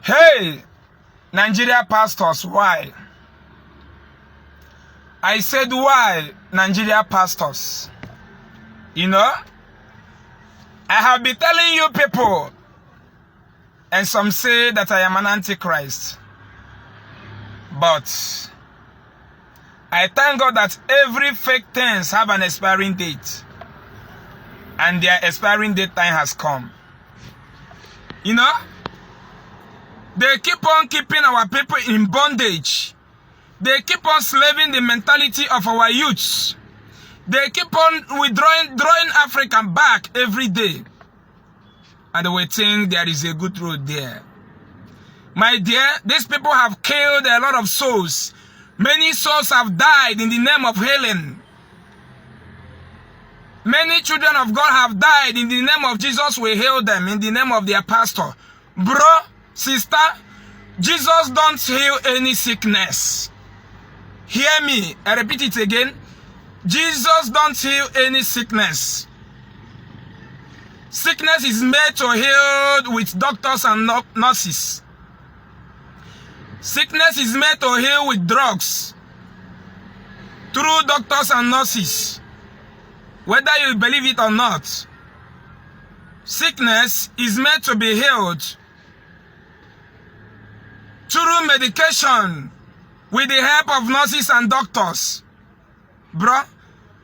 Hey, Nigeria pastors, why? I said why, Nigeria pastors? You know, I have been telling you people, and some say that I am an antichrist. But I thank God that every fake things have an expiring date. And their expiring date time has come. You know, they keep on keeping our people in bondage. They keep on slaving the mentality of our youths. They keep on drawing Africa back every day. And we think there is a good road there. My dear, these people have killed a lot of souls. Many souls have died in the name of healing. Many children of God have died in the name of Jesus. We heal them in the name of their pastor. Bro, sister, Jesus don't heal any sickness. Hear me. I repeat it again. Jesus don't heal any sickness. Sickness is made to heal with doctors and nurses. Sickness is made to heal with drugs. Through doctors and nurses. Whether you believe it or not. Sickness is made to be healed through medication with the help of nurses and doctors. Bro,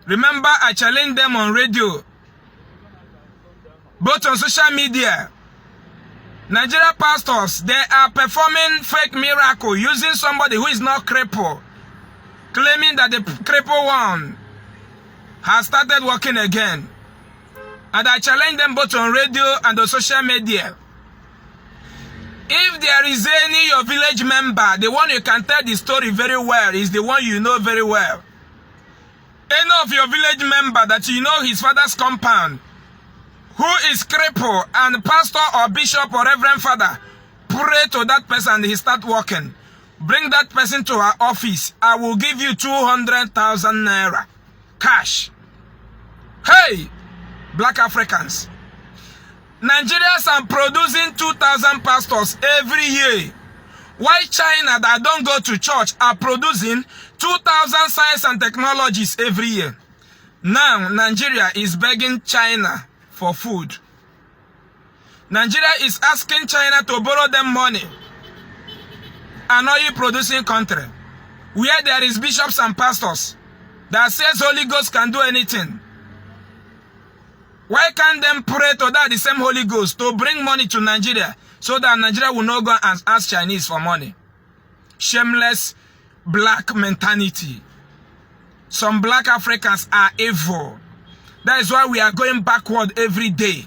remember I challenged them on radio, both on social media. Nigeria pastors, they are performing fake miracle using somebody who is not crippled, claiming that the crippled one has started working again. And I challenge them both on radio and on social media. If there is any your village member, the one you can tell the story very well is the one you know very well. Any of your village member that you know his father's compound, who is crippled, and pastor or bishop or reverend father, pray to that person and he start working. Bring that person to our office. I will give you 200,000 naira. Cash. Hey, black Africans. Nigerians are producing 2,000 pastors every year. Why China that don't go to church are producing 2,000 science and technologies every year? Now, Nigeria is begging China for food. Nigeria is asking China to borrow them money. An oil producing country where there is bishops and pastors that says Holy Ghost can do anything. Why can't them pray to that the same Holy Ghost to bring money to Nigeria so that Nigeria will not go and ask Chinese for money? Shameless black mentality. Some black Africans are evil. That is why we are going backward every day.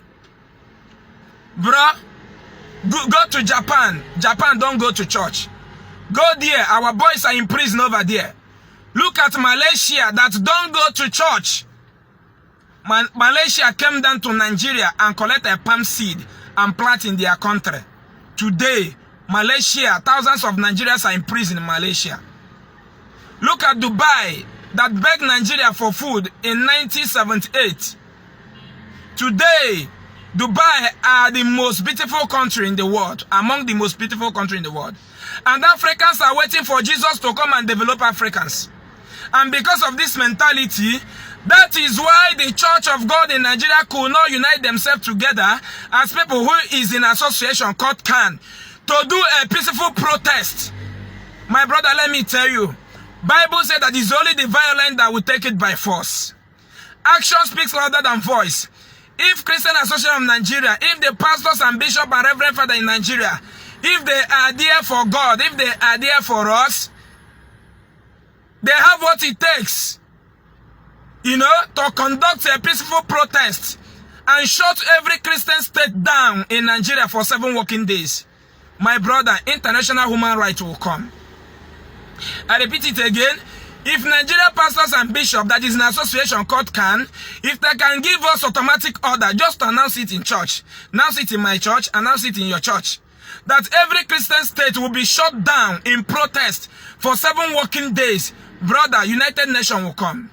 Bro, go to Japan. Japan don't go to church. Go there. Our boys are in prison over there. Look at Malaysia that don't go to church. Malaysia came down to Nigeria and collected a palm seed and plant in their country. Today, Malaysia, thousands of Nigerians are in prison in Malaysia. Look at Dubai that begged Nigeria for food in 1978. Today, Dubai are the most beautiful country in the world, among the most beautiful countries in the world. And Africans are waiting for Jesus to come and develop Africans. And because of this mentality, that is why the Church of God in Nigeria could not unite themselves together as people who is in association called CAN to do a peaceful protest. My brother, let me tell you, Bible said that it's only the violent that will take it by force. Action speaks louder than voice. If Christian Association of Nigeria, if the pastors and bishop and reverend father in Nigeria, if they are there for God, if they are there for us, they have what it takes, you know, to conduct a peaceful protest and shut every Christian state down in Nigeria for 7 working days. My brother, international human rights will come. I repeat it again. If Nigeria pastors and bishops, that is an association called CAN, if they can give us automatic order, just announce it in church, announce it in my church, announce it in your church, that every Christian state will be shut down in protest for 7 working days, brother, United Nations will come.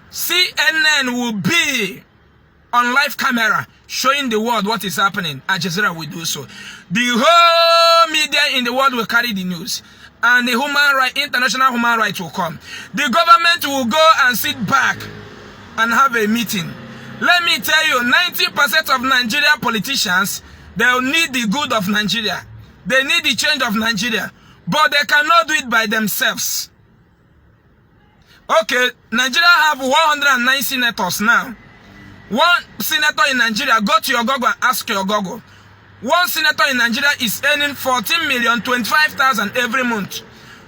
CNN will be on live camera, showing the world what is happening. Al Jazeera will do so. The whole media in the world will carry the news. And the international human rights will come. The government will go and sit back and have a meeting. Let me tell you, 90% of Nigerian politicians, they'll need the good of Nigeria. They need the change of Nigeria. But they cannot do it by themselves. Okay, Nigeria have 109 senators now. One senator in Nigeria, go to your Google and ask your Google. One senator in Nigeria is earning 14,025,000 every month.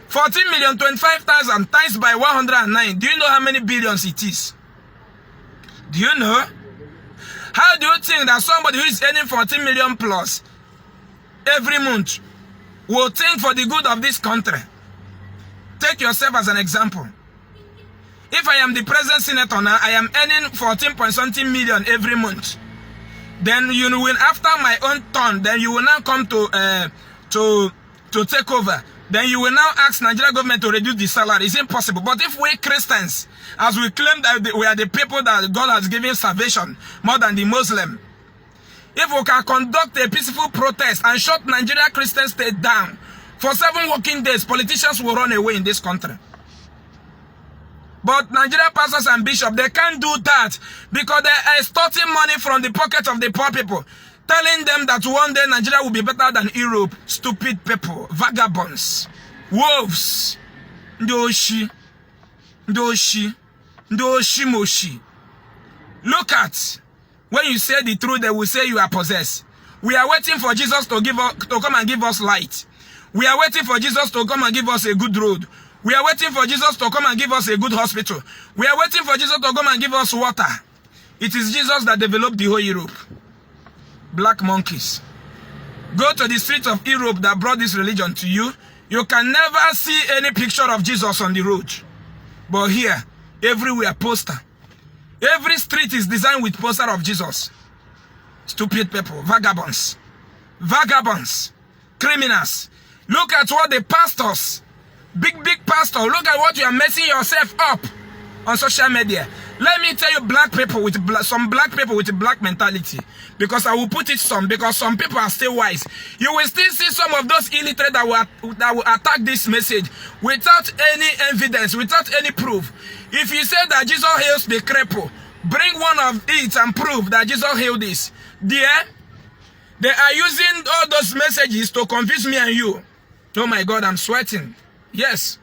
14,025,000 times by 109. Do you know how many billions it is? Do you know? How do you think that somebody who is earning 14 million plus every month will think for the good of this country? Take yourself as an example. If I am the present senator now, I am earning 14.something million every month. Then you will, after my own turn, then you will now come to take over. Then you will now ask Nigeria government to reduce the salary. It's impossible. But if we Christians, as we claim that we are the people that God has given salvation more than the Muslim, if we can conduct a peaceful protest and shut Nigeria Christian state down for 7 working days, politicians will run away in this country. But Nigerian pastors and bishops, they can't do that because they are extorting money from the pocket of the poor people, telling them that one day Nigeria will be better than Europe. Stupid people, vagabonds, wolves, ndoshi, moshi. Look at, when you say the truth, they will say you are possessed. We are waiting for Jesus to come and give us light. We are waiting for Jesus to come and give us a good road. We are waiting for Jesus to come and give us a good hospital. We are waiting for Jesus to come and give us water. It is Jesus that developed the whole Europe. Black monkeys. Go to the streets of Europe that brought this religion to you. You can never see any picture of Jesus on the road. But here, everywhere, poster. Every street is designed with poster of Jesus. Stupid people, vagabonds. Vagabonds. Criminals. Look at what the pastors, big pastor, look at what you are messing yourself up on social media. Let me tell you, some black people with black mentality, because I will put it because some people are still wise. You will still see some of those illiterate that will attack this message without any evidence, without any proof. If you say that Jesus heals the cripple, bring one of it and prove that Jesus healed this. They are using all those messages to confuse me and you. Oh my God, I'm sweating. Yes.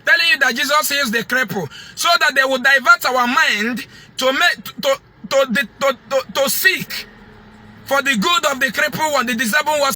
Telling you that Jesus heals the cripple, so that they will divert our mind to seek for the good of the cripple and the disabled one.